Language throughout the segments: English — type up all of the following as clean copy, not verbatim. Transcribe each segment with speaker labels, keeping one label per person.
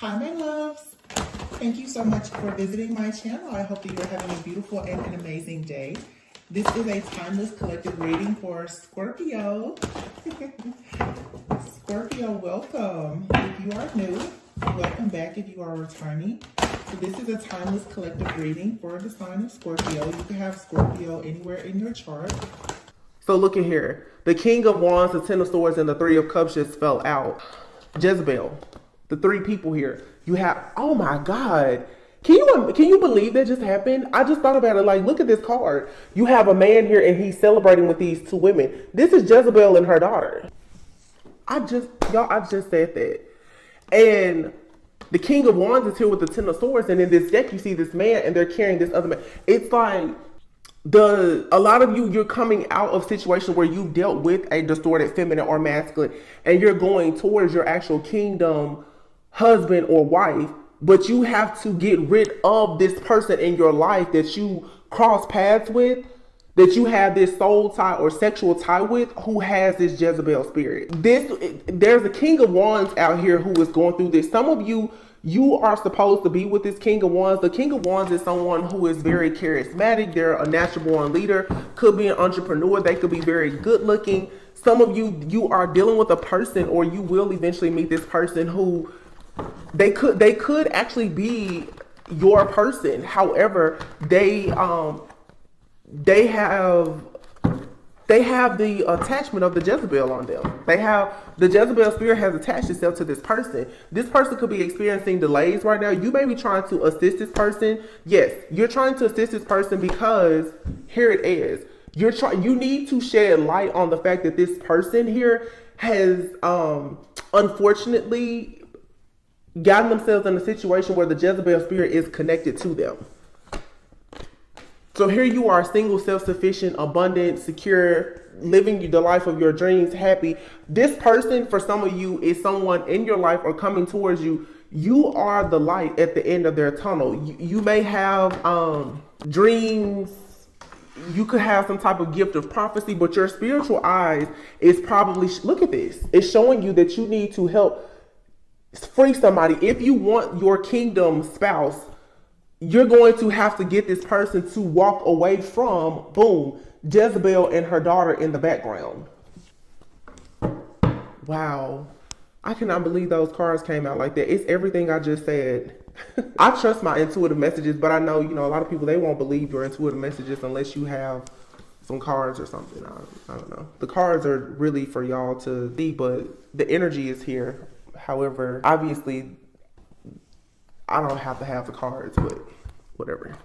Speaker 1: Hi, my loves. Thank you so much for visiting my channel. I hope that you're having a beautiful and an amazing day. This is a timeless collective reading for Scorpio. Scorpio, welcome. If you are new, welcome back if you are returning. So this is a timeless collective reading for the sign of Scorpio. You can have Scorpio anywhere in your chart.
Speaker 2: So look at here. The King of Wands, the Ten of Swords, and the Three of Cups just fell out. Jezebel. The three people here. You have, oh my God. Can you believe that just happened? I just thought about it. Like, look at this card. You have a man here and he's celebrating with these two women. This is Jezebel and her daughter. I just said that. And the King of Wands is here with the Ten of Swords. And in this deck, you see this man and they're carrying this other man. It's like, a lot of you're coming out of situations where you dealt with a distorted feminine or masculine, and you're going towards your actual kingdom husband or wife, but you have to get rid of this person in your life that you cross paths with, that you have this soul tie or sexual tie with, who has this Jezebel spirit. There's a King of Wands out here who is going through this. Some of you are supposed to be with this King of Wands. The King of Wands is someone who is very charismatic. They're a natural born leader, could be an entrepreneur. They could be very good looking. Some of you are dealing with a person, or you will eventually meet this person who they could actually be your person. However, they have the attachment of the Jezebel on them. The Jezebel spirit has attached itself to this person. This person could be experiencing delays right now. You may be trying to assist this person. Yes, you're trying to assist this person because here it is. You need to shed light on the fact that this person here has unfortunately gotten themselves in a situation where the Jezebel spirit is connected to them. So here you are, single, self-sufficient, abundant, secure, living the life of your dreams, happy. This person, for some of you, is someone in your life or coming towards you. You are the light at the end of their tunnel. You may have dreams. You could have some type of gift of prophecy, but your spiritual eyes is probably, look at this. It's showing you that you need to help free somebody. If you want your kingdom spouse, you're going to have to get this person to walk away from, boom, Jezebel and her daughter in the background. Wow. I cannot believe those cards came out like that. It's everything I just said. I trust my intuitive messages, but I know, a lot of people, they won't believe your intuitive messages unless you have some cards or something. I don't know. The cards are really for y'all to see, but the energy is here. However, obviously, I don't have to have the cards, but whatever.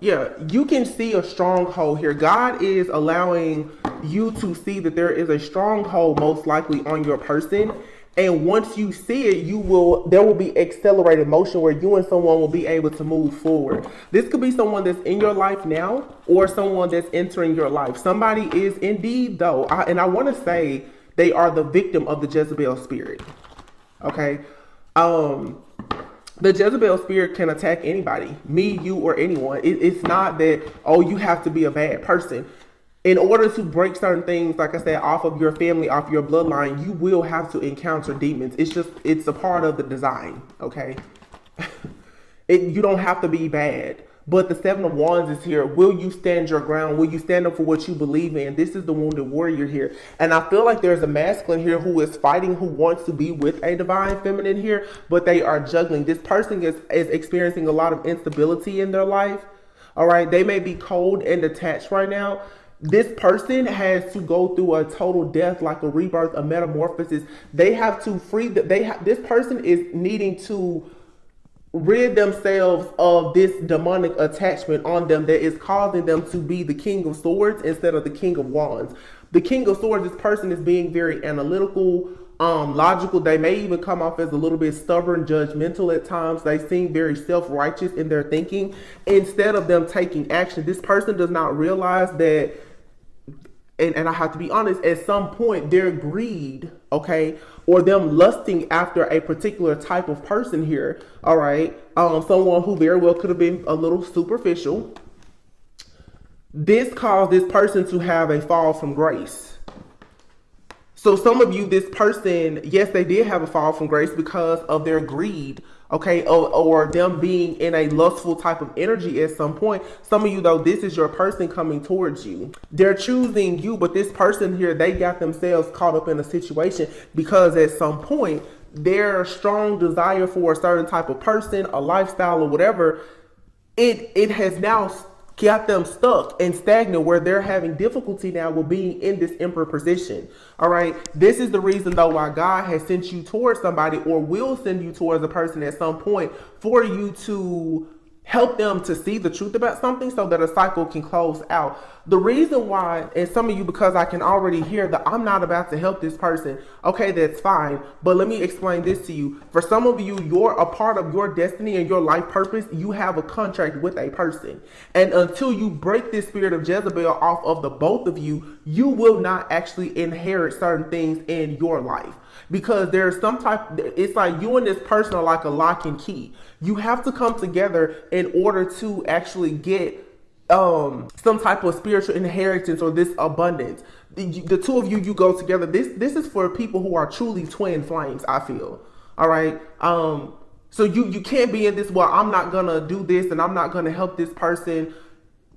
Speaker 2: Yeah, you can see a stronghold here. God is allowing you to see that there is a stronghold most likely on your person. And once you see it, there will be accelerated motion where you and someone will be able to move forward. This could be someone that's in your life now or someone that's entering your life. Somebody is indeed, though, and I want to say they are the victim of the Jezebel spirit. Okay. The Jezebel spirit can attack anybody, me, you, or anyone. It's not that, oh, you have to be a bad person. In order to break certain things, like I said, off of your family, off your bloodline, you will have to encounter demons. It's a part of the design, okay? You don't have to be bad. But the Seven of Wands is here. Will you stand your ground? Will you stand up for what you believe in? This is the wounded warrior here. And I feel like there's a masculine here who is fighting, who wants to be with a divine feminine here, but they are juggling. This person is experiencing a lot of instability in their life. All right. They may be cold and detached right now. This person has to go through a total death, like a rebirth, a metamorphosis. They have to free this person is needing to rid themselves of this demonic attachment on them that is causing them to be the King of Swords instead of the King of Wands. The King of Swords, this person is being very analytical, logical. They may even come off as a little bit stubborn, judgmental at times. They seem very self-righteous in their thinking. Instead of them taking action, this person does not realize that, and I have to be honest, at some point their greed, okay, or them lusting after a particular type of person here, all right, someone who very well could have been a little superficial. This caused this person to have a fall from grace. So some of you, this person, yes, they did have a fall from grace because of their greed Okay, or them being in a lustful type of energy at some point. Some of you, though, this is your person coming towards you. They're choosing you, but this person here, they got themselves caught up in a situation because at some point, their strong desire for a certain type of person, a lifestyle, or whatever, it has now got them stuck and stagnant where they're having difficulty now with being in this emperor position. All right. This is the reason, though, why God has sent you towards somebody or will send you towards a person at some point for you to help them to see the truth about something so that a cycle can close out. The reason why, and some of you, because I can already hear that I'm not about to help this person. Okay, that's fine. But let me explain this to you. For some of you, you're a part of your destiny and your life purpose. You have a contract with a person. And until you break this spirit of Jezebel off of the both of you, you will not actually inherit certain things in your life. Because there's some type, it's like you and this person are like a lock and key. You have to come together in order to actually get some type of spiritual inheritance or this abundance. The two of you, you go together. This is for people who are truly twin flames, I feel. All right. So you can't be in this, well, I'm not gonna do this and I'm not gonna help this person.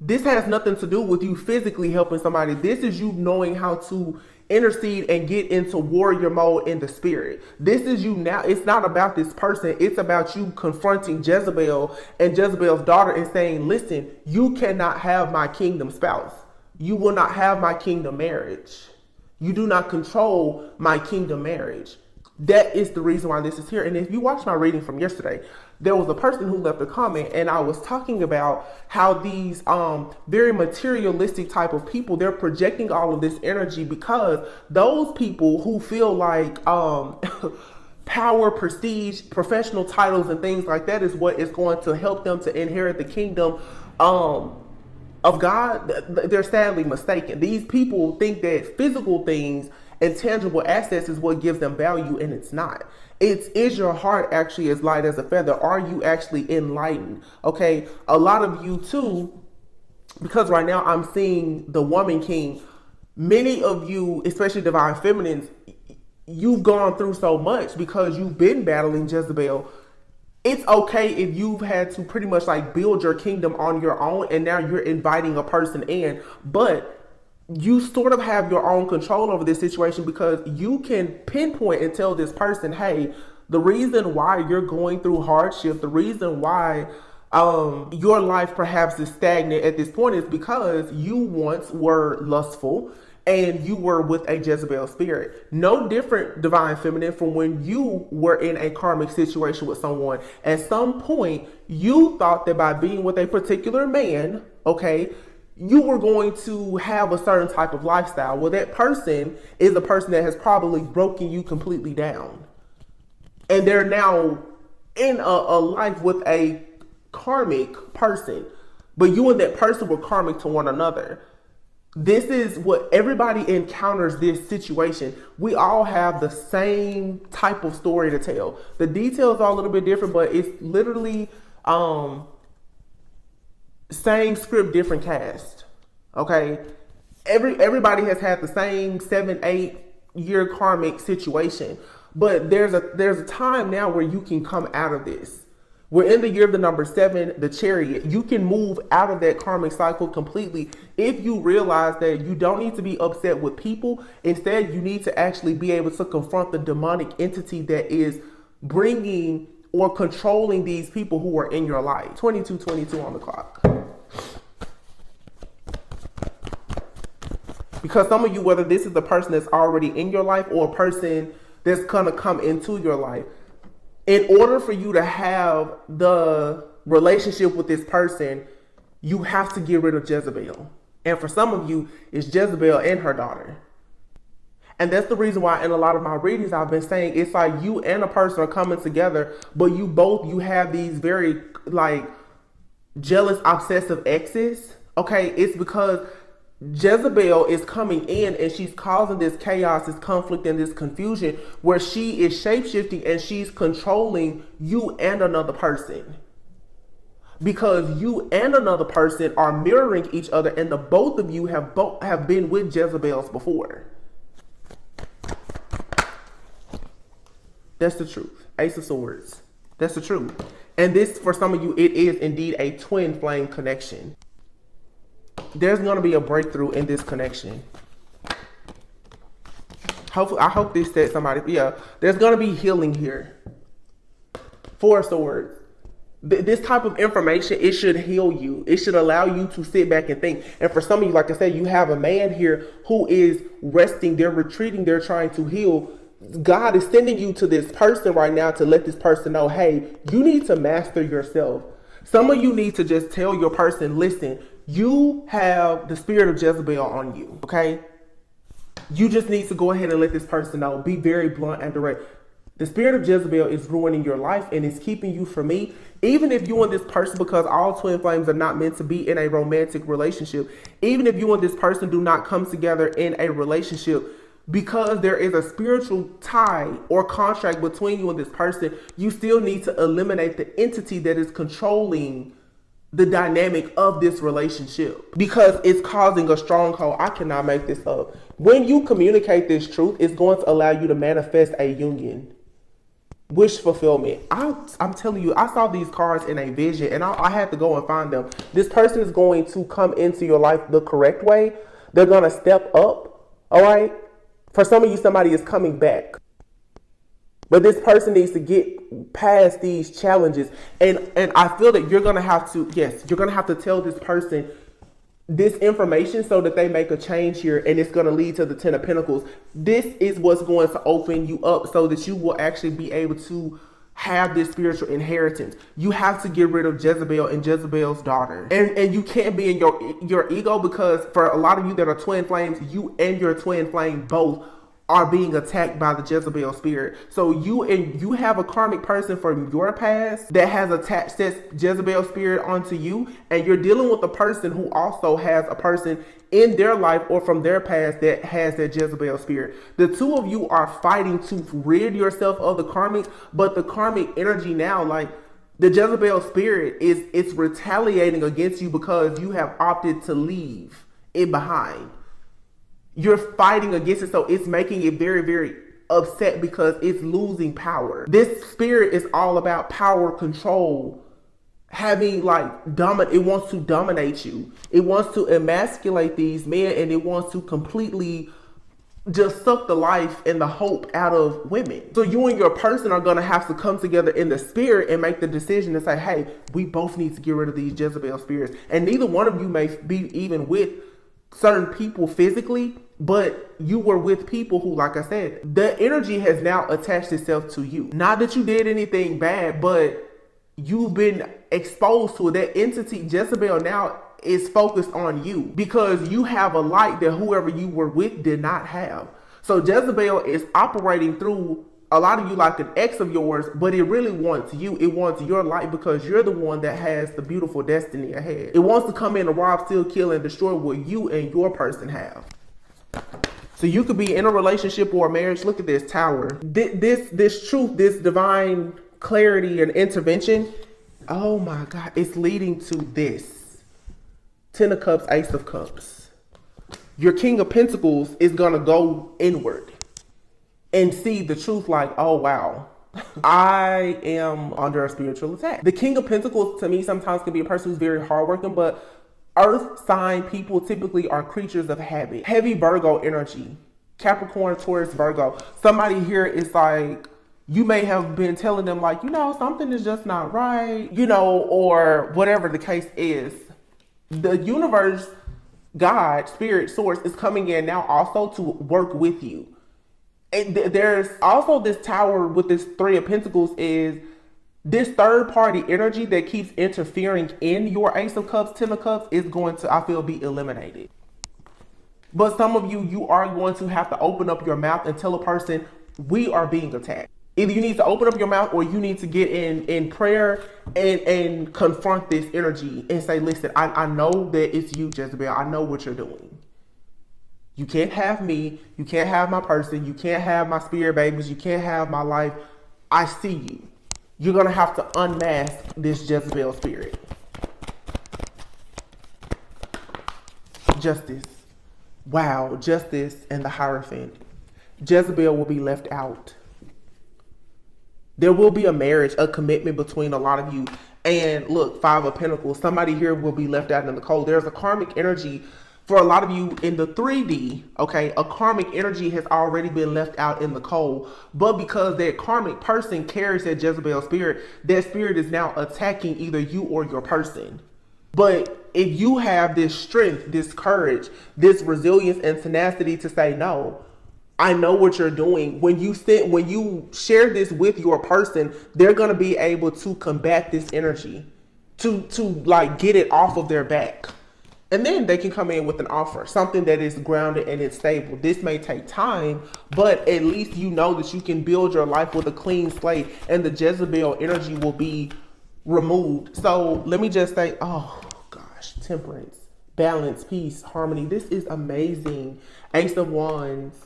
Speaker 2: This has nothing to do with you physically helping somebody. This is you knowing how to intercede and get into warrior mode in the spirit. This is you now. It's not about this person. It's about you confronting Jezebel and Jezebel's daughter and saying, listen, you cannot have my kingdom spouse. You will not have my kingdom marriage. You do not control my kingdom marriage. That is the reason why this is here. And if you watch my reading from yesterday, there was a person who left a comment and I was talking about how these very materialistic type of people, they're projecting all of this energy because those people who feel like power, prestige, professional titles and things like that is what is going to help them to inherit the kingdom of God, they're sadly mistaken. These people think that physical things and tangible assets is what gives them value, and it's not. Is your heart actually as light as a feather? Are you actually enlightened? Okay, a lot of you too, because right now I'm seeing the woman king. Many of you, especially divine feminines, you've gone through so much because you've been battling Jezebel. It's okay if you've had to pretty much like build your kingdom on your own and now you're inviting a person in, but you sort of have your own control over this situation because you can pinpoint and tell this person, hey, the reason why you're going through hardship, the reason why your life perhaps is stagnant at this point is because you once were lustful and you were with a Jezebel spirit. No different, divine feminine, from when you were in a karmic situation with someone. At some point, you thought that by being with a particular man, okay, you were going to have a certain type of lifestyle. Well, that person is a person that has probably broken you completely down. And they're now in a life with a karmic person. But you and that person were karmic to one another. This is what everybody encounters this situation. We all have the same type of story to tell. The details are a little bit different, but it's literally same script, different cast. Okay, everybody has had the same 7-8 year karmic situation, but there's a time now where you can come out of this. We're in the year of the number 7, the Chariot. You can move out of that karmic cycle completely if you realize that you don't need to be upset with people. Instead, you need to actually be able to confront the demonic entity that is bringing or controlling these people who are in your life. 22:22 on the clock. Because some of you, whether this is the person that's already in your life or a person that's going to come into your life, in order for you to have the relationship with this person, you have to get rid of Jezebel. And for some of you, it's Jezebel and her daughter. And that's the reason why in a lot of my readings, I've been saying it's like you and a person are coming together, but you have these very like jealous, obsessive exes. Okay, it's because Jezebel is coming in and she's causing this chaos, this conflict, and this confusion where she is shape-shifting and she's controlling you and another person. Because you and another person are mirroring each other, and the both of you have been with Jezebels before. That's the truth. Ace of Swords. That's the truth. And this, for some of you, it is indeed a twin flame connection. There's going to be a breakthrough in this connection. Hopefully, I hope this said somebody. Yeah, there's going to be healing here. Four swords. This type of information, it should heal you. It should allow you to sit back and think. And for some of you, like I said, you have a man here who is resting. They're retreating. They're trying to heal. God is sending you to this person right now to let this person know, hey, you need to master yourself. Some of you need to just tell your person, listen, you have the spirit of Jezebel on you, okay? You just need to go ahead and let this person know. Be very blunt and direct. The spirit of Jezebel is ruining your life and it's keeping you from me. Even if you and this person, because all twin flames are not meant to be in a romantic relationship, even if you and this person do not come together in a relationship, because there is a spiritual tie or contract between you and this person, you still need to eliminate the entity that is controlling the dynamic of this relationship, because it's causing a stronghold. I cannot make this up. When you communicate this truth, it's going to allow you to manifest a union. Wish fulfillment. I'm telling you, I saw these cards in a vision and I had to go and find them. This person is going to come into your life the correct way. They're going to step up. All right. For some of you, somebody is coming back. But this person needs to get past these challenges. And I feel that you're going to have to, yes, you're going to have to tell this person this information so that they make a change here, and it's going to lead to the 10 of Pentacles. This is what's going to open you up so that you will actually be able to have this spiritual inheritance. You have to get rid of Jezebel and Jezebel's daughter. And you can't be in your ego, because for a lot of you that are twin flames, you and your twin flame both are being attacked by the Jezebel spirit. So you have a karmic person from your past that has attached this Jezebel spirit onto you, and you're dealing with a person who also has a person in their life or from their past that has that Jezebel spirit. The two of you are fighting to rid yourself of the karmic, but the karmic energy now, like the Jezebel spirit, it's retaliating against you because you have opted to leave it behind. You're fighting against it, so it's making it very, very upset because it's losing power. This spirit is all about power, control, having like it wants to dominate you. It wants to emasculate these men, and it wants to completely just suck the life and the hope out of women. So you and your person are going to have to come together in the spirit and make the decision to say, hey, we both need to get rid of these Jezebel spirits. And neither one of you may be even with certain people physically, but you were with people who, like I said, the energy has now attached itself to you. Not that you did anything bad, but you've been exposed to it. That entity, Jezebel, now is focused on you because you have a light that whoever you were with did not have. So Jezebel is operating through a lot of you like an ex of yours, but it really wants you. It wants your light because you're the one that has the beautiful destiny ahead. It wants to come in and rob, steal, kill, and destroy what you and your person have. So you could be in a relationship or a marriage. Look at this Tower. This truth, this divine clarity and intervention. Oh my God, it's leading to this. 10 of Cups, Ace of Cups. Your King of Pentacles is going to go inward and see the truth like, oh, wow, I am under a spiritual attack. The King of Pentacles to me sometimes can be a person who's very hardworking, but earth sign people typically are creatures of habit. Heavy Virgo energy, Capricorn, Taurus, Virgo. Somebody here is like, you may have been telling them like, something is just not right, or whatever the case is. The universe, God, spirit, source is coming in now also to work with you. And there's also this Tower with this 3 of Pentacles is this third party energy that keeps interfering in your Ace of Cups, 10 of Cups is going to, I feel, be eliminated. But some of you are going to have to open up your mouth and tell a person, we are being attacked. Either you need to open up your mouth or you need to get in prayer and confront this energy and say, listen, I know that it's you, Jezebel. I know what you're doing. You can't have me. You can't have my person. You can't have my spirit babies. You can't have my life. I see you. You're going to have to unmask this Jezebel spirit. Justice. Wow. Justice and the Hierophant. Jezebel will be left out. There will be a marriage, a commitment between a lot of you. And look, Five of Pentacles, somebody here will be left out in the cold. There's a karmic energy for a lot of you in the 3D, okay? A karmic energy has already been left out in the cold. But because that karmic person carries that Jezebel spirit, that spirit is now attacking either you or your person. But if you have this strength, this courage, this resilience and tenacity to say, no, I know what you're doing. When you share this with your person, they're going to be able to combat this energy, to like get it off of their back. And then they can come in with an offer, something that is grounded and it's stable. This may take time, but at least you know that you can build your life with a clean slate and the Jezebel energy will be removed. So let me just say, oh gosh, temperance, balance, peace, harmony. This is amazing. Ace of Wands,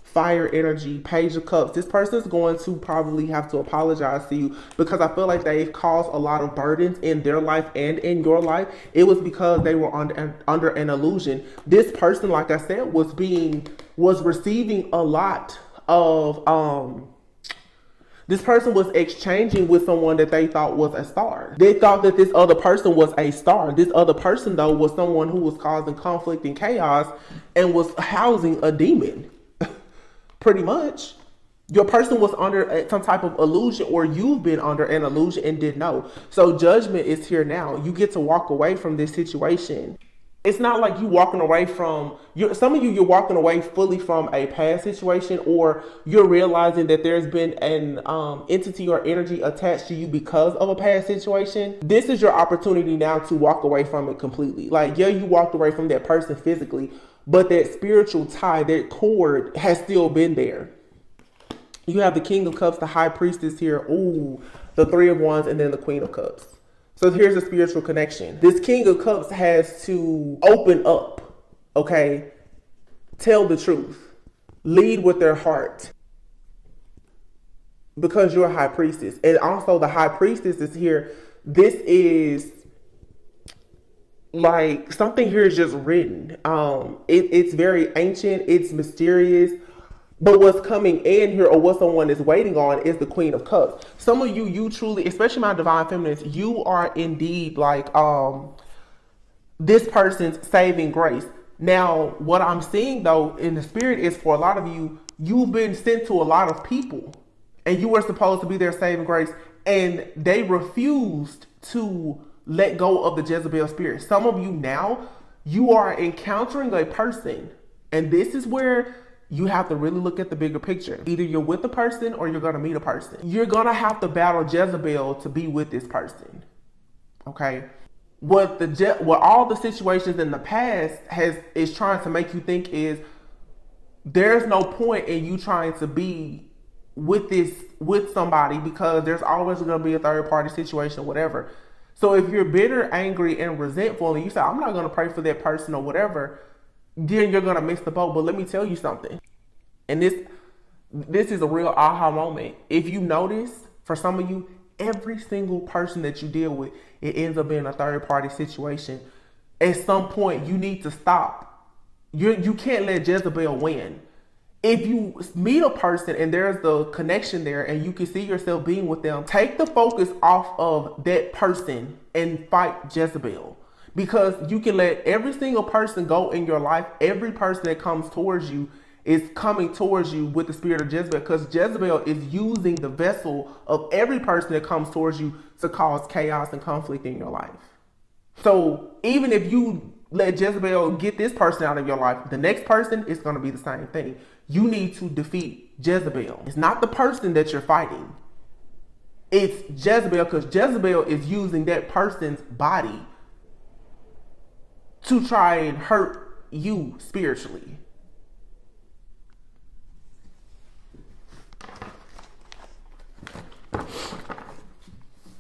Speaker 2: fire energy, Page of Cups. This person is going to probably have to apologize to you because I feel like they've caused a lot of burdens in their life and in your life. It was because they were under an illusion. This person, like I said, was receiving a lot of this person was exchanging with someone that they thought was a star. They thought that this other person was a star. This other person, though, was someone who was causing conflict and chaos and was housing a demon. Pretty much. Your person was under some type of illusion, or you've been under an illusion and didn't know. So judgment is here now. You get to walk away from this situation. It's not like you walking away from, some of you, you're walking away fully from a past situation, or you're realizing that there's been an entity or energy attached to you because of a past situation. This is your opportunity now to walk away from it completely. Like, yeah, you walked away from that person physically, but that spiritual tie, that cord has still been there. You have the King of Cups, the High Priestess here. Ooh, the Three of Wands, and then the Queen of Cups. So here's a spiritual connection. This King of Cups has to open up, okay? Tell the truth. Lead with their heart. Because you're a High Priestess. And also the High Priestess is here. This is like something here is just written. It's very ancient. It's mysterious. But what's coming in here, or what someone is waiting on, is the Queen of Cups. Some of you, you truly, especially my divine feminines, you are indeed like this person's saving grace. Now, what I'm seeing though in the spirit is, for a lot of you, you've been sent to a lot of people and you were supposed to be their saving grace, and they refused to let go of the Jezebel spirit. Some of you now, you are encountering a person, and this is where you have to really look at the bigger picture. Either you're with a person or you're going to meet a person. You're going to have to battle Jezebel to be with this person. Okay? What all the situations in the past is trying to make you think is, there's no point in you trying to be with somebody, because there's always going to be a third party situation, whatever. So if you're bitter, angry, and resentful, and you say, I'm not going to pray for that person or whatever, then you're going to miss the boat. But let me tell you something. And this is a real aha moment. If you notice, for some of you, every single person that you deal with, it ends up being a third party situation. At some point, you need to stop. You can't let Jezebel win. If you meet a person and there's the connection there and you can see yourself being with them, take the focus off of that person and fight Jezebel. Because you can let every single person go in your life. Every person that comes towards you is coming towards you with the spirit of Jezebel, because Jezebel is using the vessel of every person that comes towards you to cause chaos and conflict in your life. So even if you let Jezebel get this person out of your life, the next person is going to be the same thing. You need to defeat Jezebel. It's not the person that you're fighting. It's Jezebel, because Jezebel is using that person's body to try and hurt you spiritually.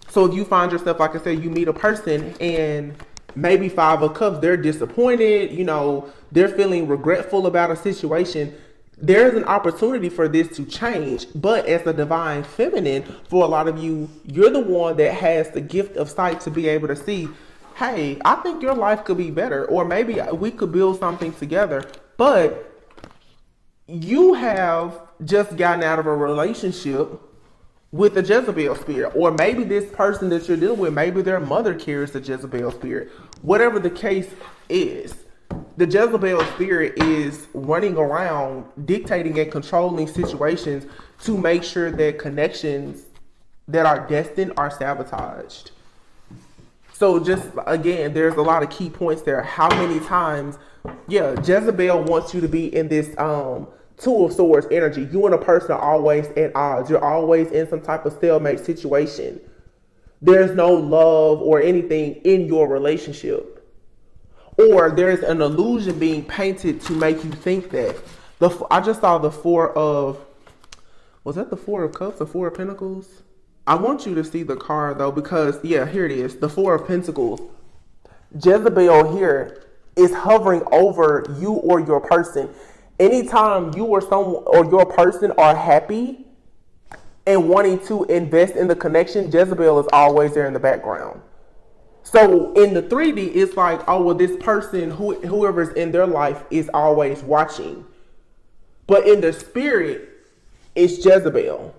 Speaker 2: So if you find yourself, like I said, you meet a person and maybe Five of Cups, they're disappointed, they're feeling regretful about a situation, there's an opportunity for this to change. But as a divine feminine, for a lot of you, you're the one that has the gift of sight to be able to see, hey, I think your life could be better, or maybe we could build something together. But you have just gotten out of a relationship with the Jezebel spirit. Or maybe this person that you're dealing with, maybe their mother carries the Jezebel spirit. Whatever the case is, the Jezebel spirit is running around dictating and controlling situations to make sure that connections that are destined are sabotaged. So just, again, there's a lot of key points there. How many times, Jezebel wants you to be in this Two of Swords energy. You and a person are always at odds. You're always in some type of stalemate situation. There's no love or anything in your relationship. Or there's an illusion being painted to make you think that. I just saw the was that the Four of Cups, the Four of Pentacles? I want you to see the card though, because here it is, the Four of Pentacles. Jezebel here is hovering over you or your person. Anytime you or someone or your person are happy and wanting to invest in the connection, Jezebel is always there in the background. So in the 3D, it's like, oh, well, this person, whoever's in their life is always watching. But in the spirit, it's Jezebel.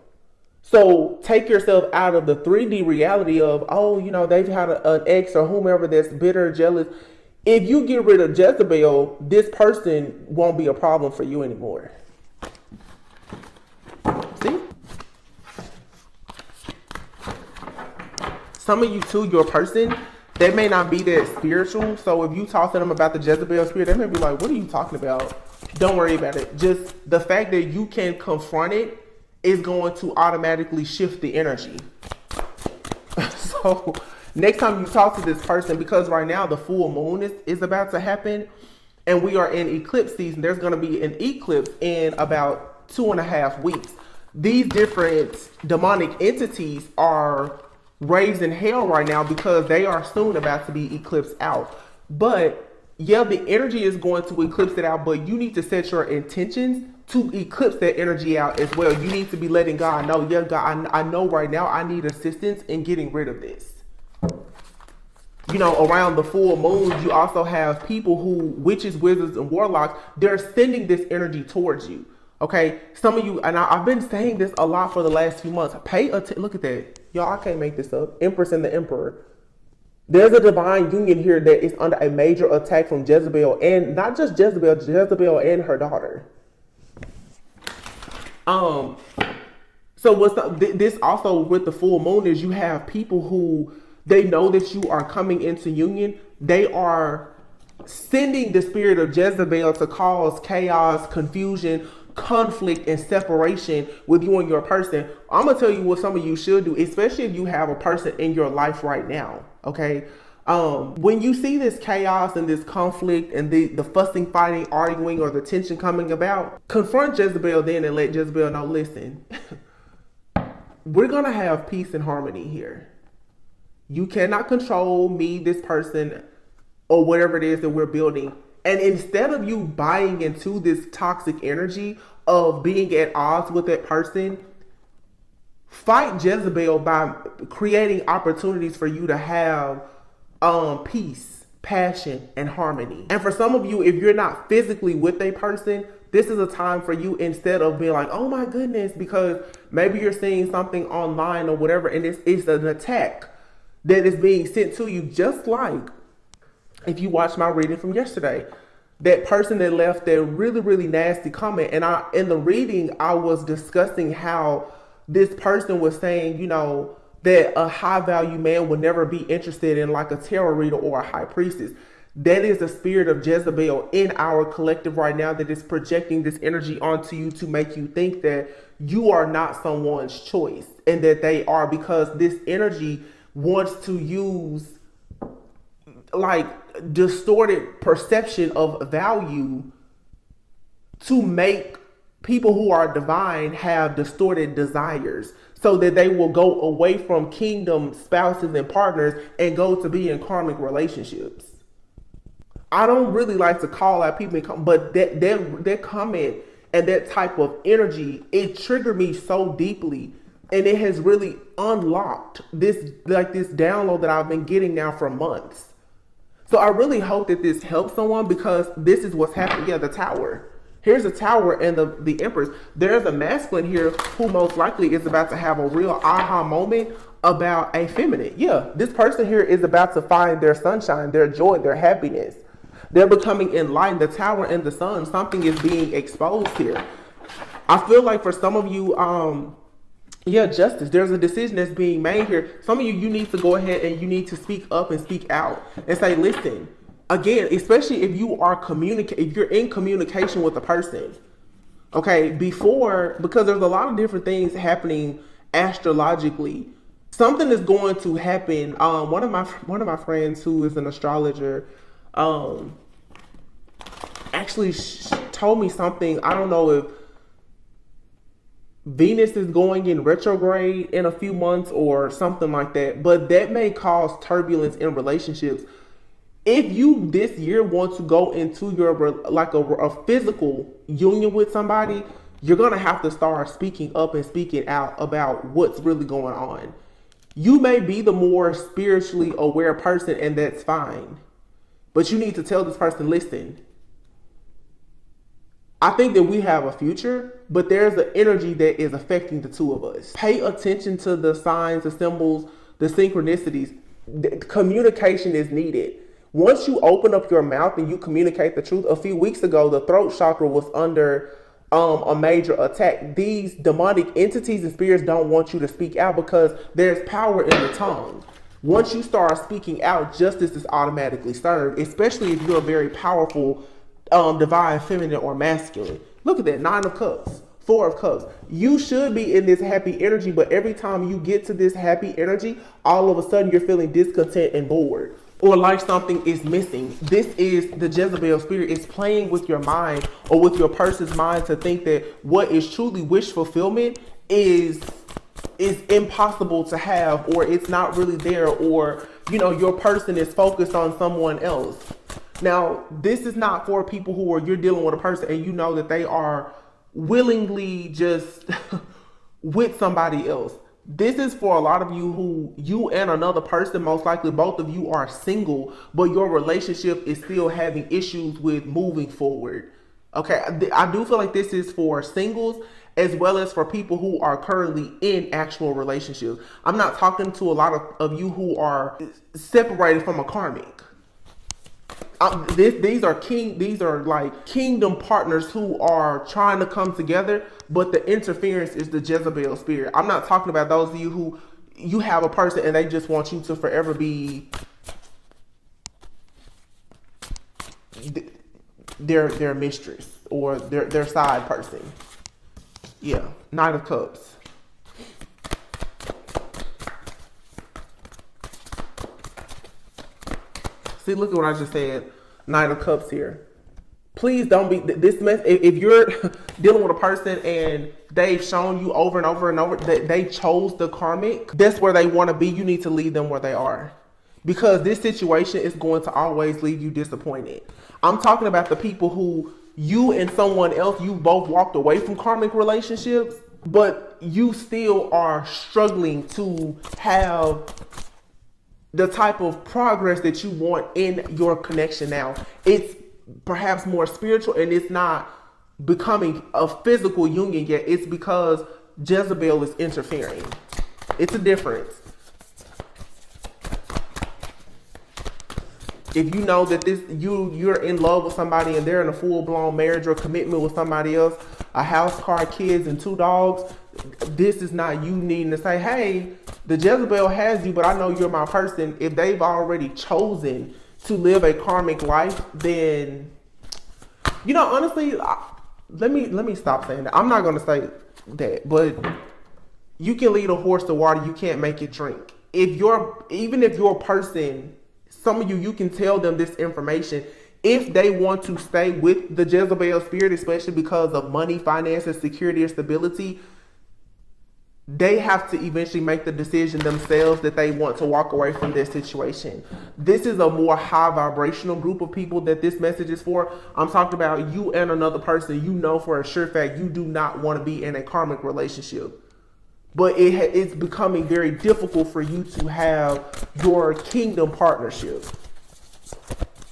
Speaker 2: So take yourself out of the 3D reality of, oh, they've had an ex or whomever that's bitter, jealous. If you get rid of Jezebel, this person won't be a problem for you anymore. See? Some of you too, your person, they may not be that spiritual. So if you talk to them about the Jezebel spirit, they may be like, what are you talking about? Don't worry about it. Just the fact that you can confront it is going to automatically shift the energy. So next time you talk to this person, because right now the full moon is about to happen and we are in eclipse season, there's going to be an eclipse in about 2.5 weeks. These different demonic entities are raising hell right now because they are soon about to be eclipsed out. But the energy is going to eclipse it out, but you need to set your intentions to eclipse that energy out as well. You need to be letting God know, God, I know right now I need assistance in getting rid of this. Around the full moon, you also have people who, witches, wizards, and warlocks, they're sending this energy towards you. Okay, some of you, and I've been saying this a lot for the last few months. Pay attention. Look at that. Y'all, I can't make this up. Empress and the Emperor. There's a divine union here that is under a major attack from Jezebel, and not just Jezebel and her daughter. So this also with the full moon is you have people who, they know that you are coming into union. They are sending the spirit of Jezebel to cause chaos, confusion, conflict, and separation with you and your person. I'm gonna tell you what some of you should do, especially if you have a person in your life right now. Okay, when you see this chaos and this conflict and the fussing, fighting, arguing, or the tension coming about, confront Jezebel then and let Jezebel know, listen, we're gonna have peace and harmony here. You cannot control me, this person, or whatever it is that we're building. And instead of you buying into this toxic energy of being at odds with that person, fight Jezebel by creating opportunities for you to have peace, passion, and harmony. And for some of you, if you're not physically with a person, this is a time for you, instead of being like, oh my goodness, because maybe you're seeing something online or whatever, and it's an attack that is being sent to you. Just like if you watched my reading from yesterday, that person that left that really, really nasty comment. And in the reading, I was discussing how this person was saying, that a high value man would never be interested in like a tarot reader or a high priestess. That is the spirit of Jezebel in our collective right now that is projecting this energy onto you to make you think that you are not someone's choice and that they are, because this energy wants to use like distorted perception of value to make people who are divine have distorted desires, so that they will go away from kingdom spouses and partners and go to be in karmic relationships. I don't really like to call out people, but that comment and that type of energy, it triggered me so deeply. And it has really unlocked this download that I've been getting now for months. So I really hope that this helps someone, because this is what's happening. Yeah, the Tower. Here's the Tower and the Empress. There's a masculine here who most likely is about to have a real aha moment about a feminine. Yeah, this person here is about to find their sunshine, their joy, their happiness. They're becoming enlightened. The Tower and the Sun, something is being exposed here. I feel like for some of you, yeah, justice. There's a decision that's being made here. Some of you, you need to go ahead and you need to speak up and speak out and say, listen, again, especially if you are if you're in communication with a person, okay, because there's a lot of different things happening astrologically. Something is going to happen. One of my friends who is an astrologer, actually told me something. I don't know if Venus is going in retrograde in a few months or something like that, but that may cause turbulence in relationships. If you this year want to go into your like a physical union with somebody, you're gonna have to start speaking up and speaking out about what's really going on. You may be the more spiritually aware person, and that's fine, but you need to tell this person, listen, I think that we have a future, but there's an energy that is affecting the two of us. Pay attention to the signs, the symbols, the synchronicities. Communication is needed. Once you open up your mouth and you communicate the truth, a few weeks ago, the throat chakra was under a major attack. These demonic entities and spirits don't want you to speak out because there's power in the tongue. Once you start speaking out, justice is automatically served, especially if you're a very powerful divine feminine or masculine. Look at that, 9 of Cups, 4 of Cups. You should be in this happy energy, but every time you get to this happy energy, all of a sudden you're feeling discontent and bored, or like something is missing. This is the Jezebel spirit. It's playing with your mind or with your person's mind to think that what is truly wish fulfillment is impossible to have, or it's not really there, or your person is focused on someone else. Now, this is not for people who are, you're dealing with a person and you know that they are willingly just with somebody else. This is for a lot of you who, you and another person, most likely both of you are single, but your relationship is still having issues with moving forward. Okay, I do feel like this is for singles as well as for people who are currently in actual relationships. I'm not talking to a lot of you who are separated from a karmic. These are like kingdom partners who are trying to come together, but the interference is the Jezebel spirit. I'm not talking about those of you who you have a person and they just want you to forever be their mistress or their side person. Yeah, 9 of Cups. See, look at what I just said. 9 of Cups here. Please don't be this mess. If you're dealing with a person and they've shown you over and over and over that they chose the karmic, that's where they want to be. You need to leave them where they are, because this situation is going to always leave you disappointed. I'm talking about the people who you and someone else, you both walked away from karmic relationships, but you still are struggling to have the type of progress that you want in your connection now. It's perhaps more spiritual and it's not becoming a physical union yet. It's because Jezebel is interfering. It's a difference. If you know that you're in love with somebody and they're in a full-blown marriage or commitment with somebody else, a house, car, kids, and 2 dogs, this is not you needing to say, hey, the Jezebel has you, but I know you're my person. If they've already chosen to live a karmic life, then, honestly, let me stop saying that. I'm not going to say that, but you can lead a horse to water. You can't make it drink. Even if your person, some of you can tell them this information. If they want to stay with the Jezebel spirit, especially because of money, finances, security, or stability, they have to eventually make the decision themselves that they want to walk away from this situation. This is a more high vibrational group of people that this message is for. I'm talking about you and another person. You know for a sure fact you do not want to be in a karmic relationship. But it's becoming very difficult for you to have your kingdom partnership.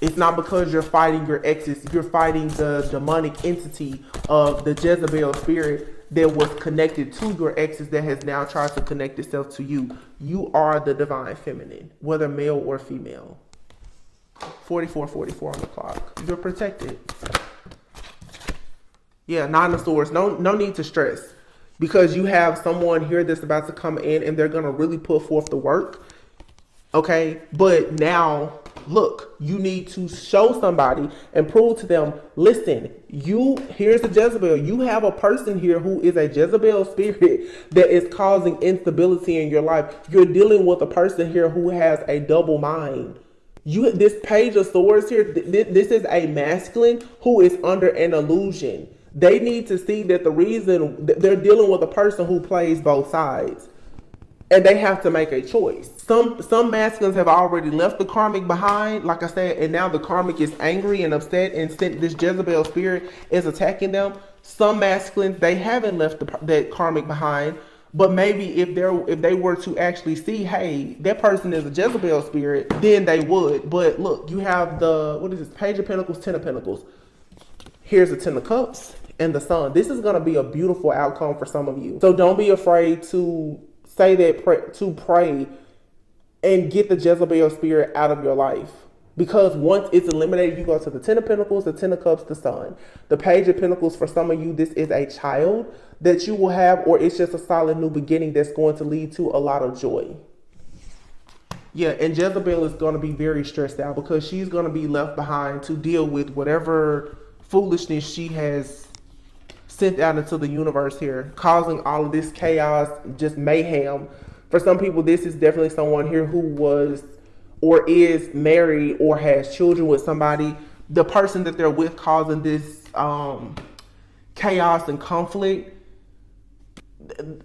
Speaker 2: It's not because you're fighting your exes. You're fighting the demonic entity of the Jezebel spirit that was connected to your exes that has now tried to connect itself to you. You are the divine feminine, whether male or female. 44:44 on the clock. You're protected. Yeah, Nine of Swords. No need to stress, because you have someone here that's about to come in and they're gonna really put forth the work. Okay, but now look, you need to show somebody and prove to them, listen, here's a Jezebel. You have a person here who is a Jezebel spirit that is causing instability in your life. You're dealing with a person here who has a double mind. This Page of Swords here, this is a masculine who is under an illusion. They need to see that the reason they're dealing with a person who plays both sides. And they have to make a choice. Some masculines have already left the karmic behind, like I said, and now the karmic is angry and upset, and this Jezebel spirit is attacking them. Some masculines, they haven't left that karmic behind, but maybe if they were to actually see, hey, that person is a Jezebel spirit, then they would. But look, you have what is this? Page of Pentacles, Ten of Pentacles. Here's the Ten of Cups and the Sun. This is going to be a beautiful outcome for some of you. So don't be afraid to say that, to pray and get the Jezebel spirit out of your life. Because once it's eliminated, you go to the Ten of Pentacles, the Ten of Cups, the Sun. The Page of Pentacles, for some of you, this is a child that you will have, or it's just a solid new beginning that's going to lead to a lot of joy. Yeah, and Jezebel is going to be very stressed out because she's going to be left behind to deal with whatever foolishness she has sent out into the universe here, causing all of this chaos, just mayhem. For some people, this is definitely someone here who was or is married or has children with somebody. The person that they're with causing this chaos and conflict,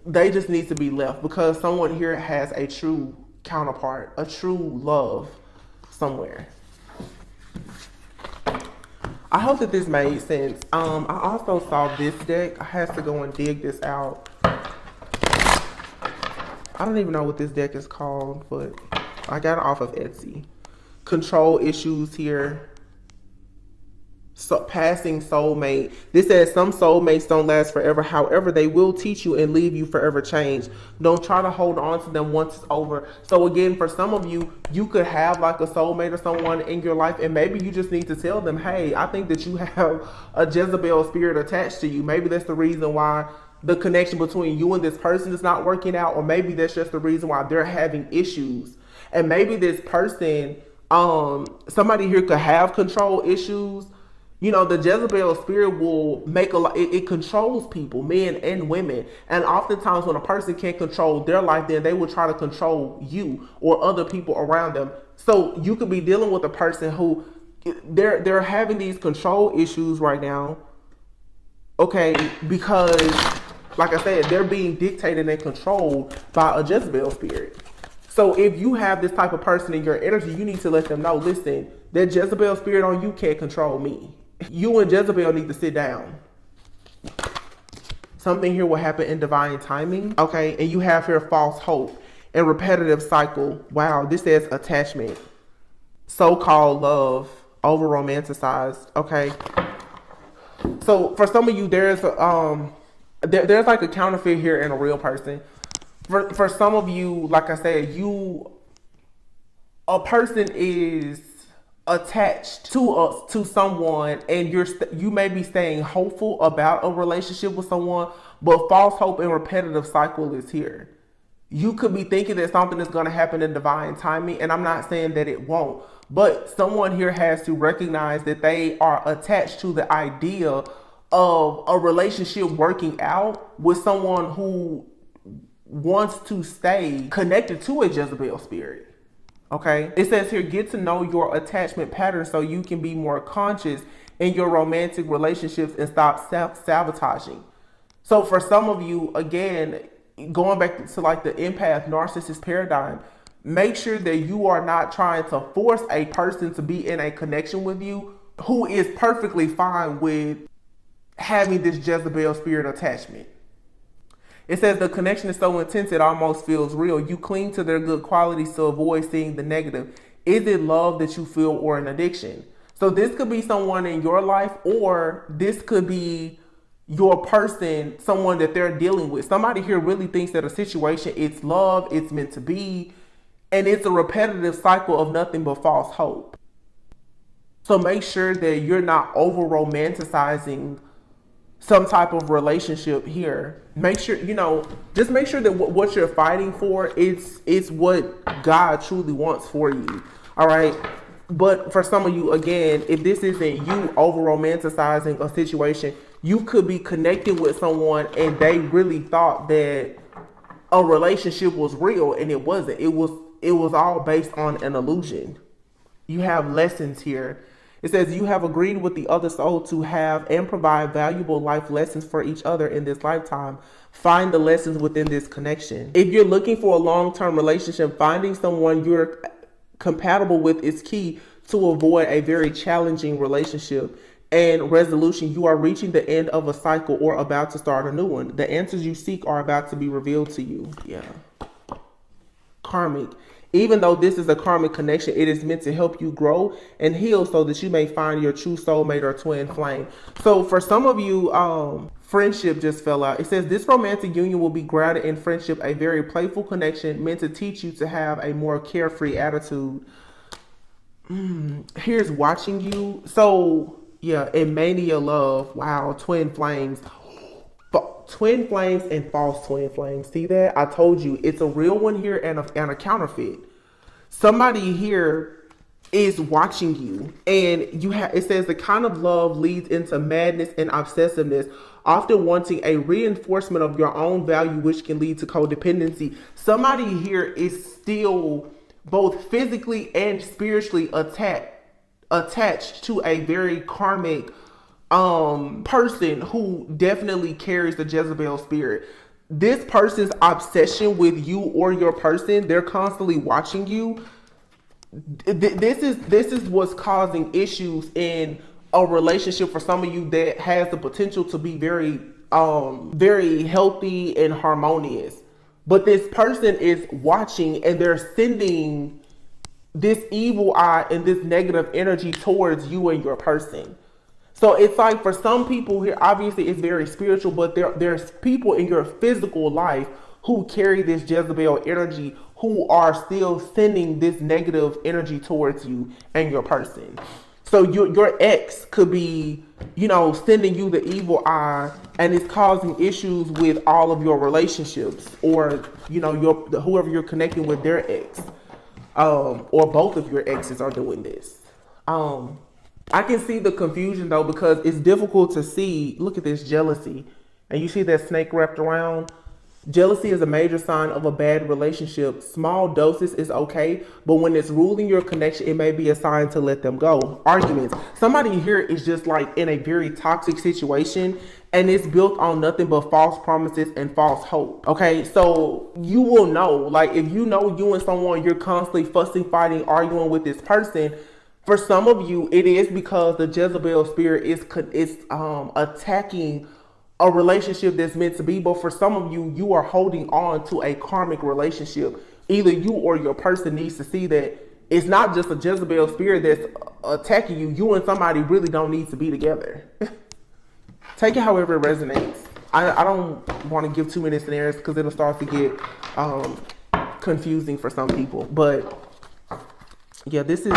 Speaker 2: they just need to be left, because someone here has a true counterpart, a true love somewhere. I hope that this made sense. I also saw this deck. I had to go and dig this out. I don't even know what this deck is called, but I got it off of Etsy. Control issues here. So, passing soulmate. This says some soulmates don't last forever. However, they will teach you and leave you forever changed. Don't try to hold on to them once it's over. So again, for some of you, you could have like a soulmate or someone in your life, and maybe you just need to tell them, hey, I think that you have a Jezebel spirit attached to you. Maybe that's the reason why the connection between you and this person is not working out, or maybe that's just the reason why they're having issues. And maybe this person, somebody here could have control issues. You know, the Jezebel spirit will make it controls people, men and women. And oftentimes when a person can't control their life, then they will try to control you or other people around them. So you could be dealing with a person who they're having these control issues right now. Okay, because like I said, they're being dictated and controlled by a Jezebel spirit. So if you have this type of person in your energy, you need to let them know, listen, that Jezebel spirit on you can't control me. You and Jezebel need to sit down. Something here will happen in divine timing. Okay, and you have here false hope and repetitive cycle. Wow, this says attachment. So-called love, over romanticized. Okay. So for some of you, there's like a counterfeit here in a real person. For some of you, like I said, a person is attached to someone, and you may be staying hopeful about a relationship with someone, but false hope and repetitive cycle is here. You could be thinking that something is going to happen in divine timing, and I'm not saying that it won't, but someone here has to recognize that they are attached to the idea of a relationship working out with someone who wants to stay connected to a Jezebel spirit. Okay, it says here, get to know your attachment pattern so you can be more conscious in your romantic relationships and stop self-sabotaging. So for some of you, again, going back to like the empath narcissist paradigm, make sure that you are not trying to force a person to be in a connection with you who is perfectly fine with having this Jezebel spirit attachment. It says the connection is so intense it almost feels real. You cling to their good qualities to avoid seeing the negative. Is it love that you feel or an addiction? So this could be someone in your life, or this could be your person, someone that they're dealing with. Somebody here really thinks that a situation, it's love, it's meant to be, and it's a repetitive cycle of nothing but false hope. So make sure that you're not over romanticizing some type of relationship here. Make sure, just make sure that what you're fighting for is what God truly wants for you. All right. But for some of you, again, if this isn't you over romanticizing a situation, you could be connecting with someone and they really thought that a relationship was real, and it wasn't. It was all based on an illusion. You have lessons here. It says you have agreed with the other soul to have and provide valuable life lessons for each other in this lifetime. Find the lessons within this connection. If you're looking for a long-term relationship, finding someone you're compatible with is key to avoid a very challenging relationship and resolution. You are reaching the end of a cycle or about to start a new one. The answers you seek are about to be revealed to you. Yeah. Karmic. Even though this is a karmic connection, it is meant to help you grow and heal so that you may find your true soulmate or twin flame. So for some of you, friendship just fell out. It says this romantic union will be grounded in friendship, a very playful connection meant to teach you to have a more carefree attitude. Here's watching you. So yeah, in mania love. Wow, twin flames. Twin flames and false twin flames. See that? I told you it's a real one here and a counterfeit. Somebody here is watching you, and it says the kind of love leads into madness and obsessiveness, often wanting a reinforcement of your own value, which can lead to codependency. Somebody here is still both physically and spiritually attached to a very karmic person who definitely carries the Jezebel spirit. This person's obsession with you or your person, they're constantly watching you. This is what's causing issues in a relationship for some of you that has the potential to be very very healthy and harmonious. But this person is watching, and they're sending this evil eye and this negative energy towards you and your person. So it's like for some people here, obviously it's very spiritual, but there's people in your physical life who carry this Jezebel energy, who are still sending this negative energy towards you and your person. So your ex could be, sending you the evil eye, and it's causing issues with all of your relationships, or, whoever you're connecting with, their ex, or both of your exes are doing this. I can see the confusion though, because it's difficult to see. Look at this jealousy. And you see that snake wrapped around. Jealousy is a major sign of a bad relationship. Small doses is okay, but when it's ruling your connection, it may be a sign to let them go. Arguments. Somebody here is just like in a very toxic situation, and it's built on nothing but false promises and false hope. Okay, so you will know, like if you know you and someone, you're constantly fussing, fighting, arguing with this person. For some of you, it is because the Jezebel spirit is attacking a relationship that's meant to be. But for some of you, you are holding on to a karmic relationship. Either you or your person needs to see that it's not just a Jezebel spirit that's attacking you. You and somebody really don't need to be together. Take it however it resonates. I don't want to give too many scenarios because it'll start to get confusing for some people. But yeah, this is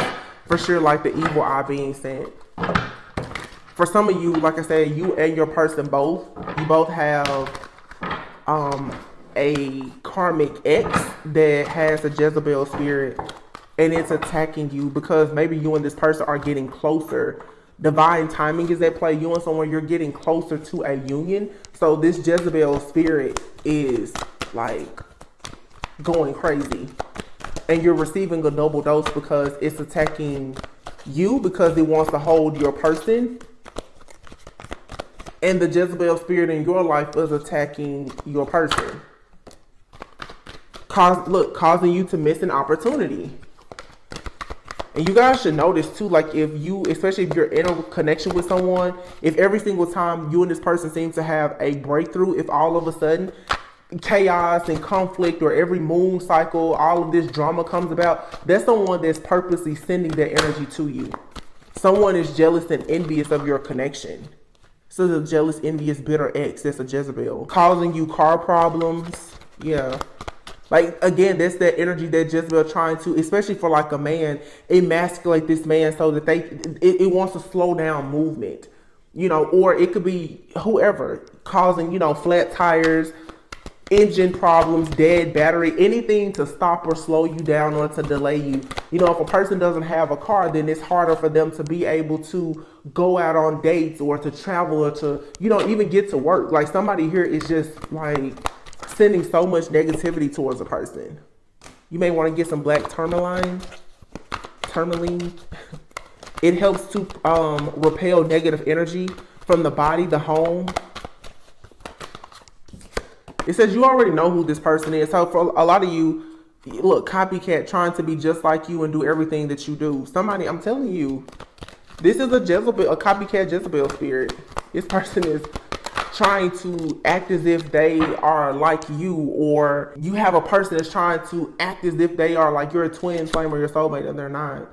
Speaker 2: for sure like the evil eye being sent. For some of you, like I said, you and your person you both have a karmic ex that has a Jezebel spirit, and it's attacking you because maybe you and this person are getting closer. Divine timing is at play. You and someone, you're getting closer to a union. So this Jezebel spirit is like going crazy. And you're receiving a double dose because it's attacking you because it wants to hold your person. And the Jezebel spirit in your life is attacking your person. Causing you to miss an opportunity. And you guys should know this too, like especially if you're in a connection with someone, if every single time you and this person seem to have a breakthrough, if all of a sudden, chaos and conflict, or every moon cycle, all of this drama comes about, that's someone that's purposely sending that energy to you. Someone is jealous and envious of your connection. So the jealous, envious, bitter ex, that's a Jezebel. Causing you car problems. Yeah. Like, again, that's that energy that Jezebel trying to, especially for like a man, emasculate this man so that it wants to slow down movement. You know, or it could be whoever causing, you know, flat tires, engine problems, dead battery, anything to stop or slow you down or to delay you. You know, if a person doesn't have a car, then it's harder for them to be able to go out on dates or to travel or to, you know, even get to work. Like, somebody here is just like sending so much negativity towards a person. You may want to get some black tourmaline. It helps to repel negative energy from the body, the home. It says you already know who this person is. So for a lot of you, look, copycat, trying to be just like you and do everything that you do. Somebody, I'm telling you, this is a Jezebel, a copycat Jezebel spirit. This person is trying to act as if they are like you, or you have a person that's trying to act as if they are like your twin flame or your soulmate, and they're not.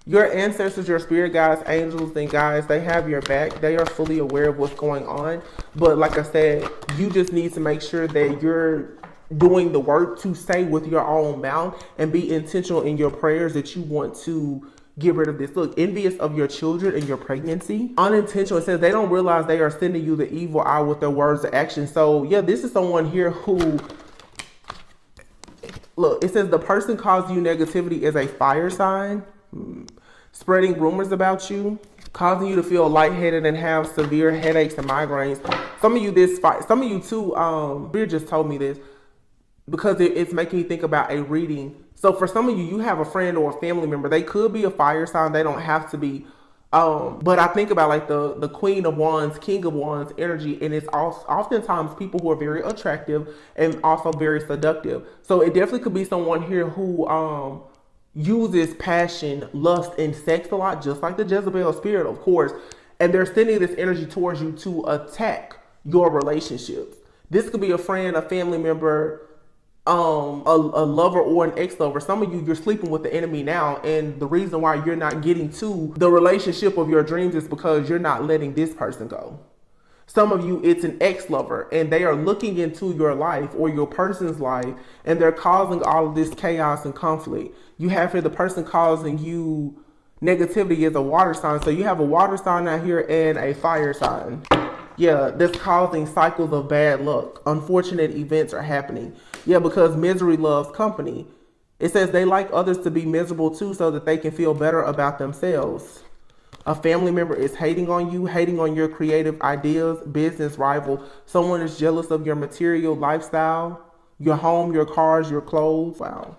Speaker 2: Your ancestors, your spirit guides, angels, and guides, they have your back. They are fully aware of what's going on. But like I said, you just need to make sure that you're doing the work to say with your own mouth and be intentional in your prayers that you want to get rid of this. Look, envious of your children and your pregnancy. Unintentional. It says they don't realize they are sending you the evil eye with their words of action. So yeah, this is someone here who, look, it says the person causing you negativity is a fire sign. Spreading rumors about you, causing you to feel lightheaded and have severe headaches and migraines. Some of you too, Beer just told me this because it's making me think about a reading. So for some of you, you have a friend or a family member. They could be a fire sign. They don't have to be. But I think about like the Queen of Wands, King of Wands energy, and it's also oftentimes people who are very attractive and also very seductive. So it definitely could be someone here who uses passion, lust, and sex a lot, just like the Jezebel spirit, of course. And they're sending this energy towards you to attack your relationships. This could be a friend, a family member, a lover, or an ex-lover. Some of you, you're sleeping with the enemy now, and the reason why you're not getting to the relationship of your dreams is because you're not letting this person go. Some of you, it's an ex-lover, and they are looking into your life or your person's life, and they're causing all of this chaos and conflict. You have here the person causing you negativity is a water sign. So you have a water sign out here and a fire sign. Yeah, that's causing cycles of bad luck. Unfortunate events are happening. Yeah, because misery loves company. It says they like others to be miserable too so that they can feel better about themselves. A family member is hating on you, hating on your creative ideas, business rival. Someone is jealous of your material lifestyle, your home, your cars, your clothes. Wow.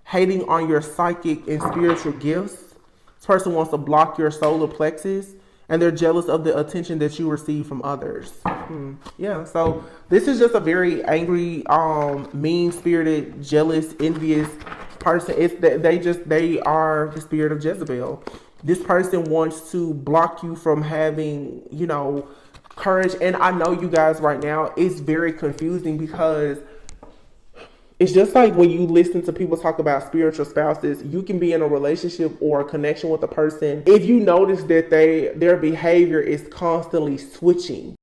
Speaker 2: Hating on your psychic and spiritual gifts. This person wants to block your solar plexus, and they're jealous of the attention that you receive from others. Yeah, so this is just a very angry, mean-spirited, jealous, envious person. It's that they are the spirit of Jezebel. This person wants to block you from having, you know, courage. And I know you guys right now, it's very confusing because it's just like when you listen to people talk about spiritual spouses, you can be in a relationship or a connection with a person. If you notice that their behavior is constantly switching,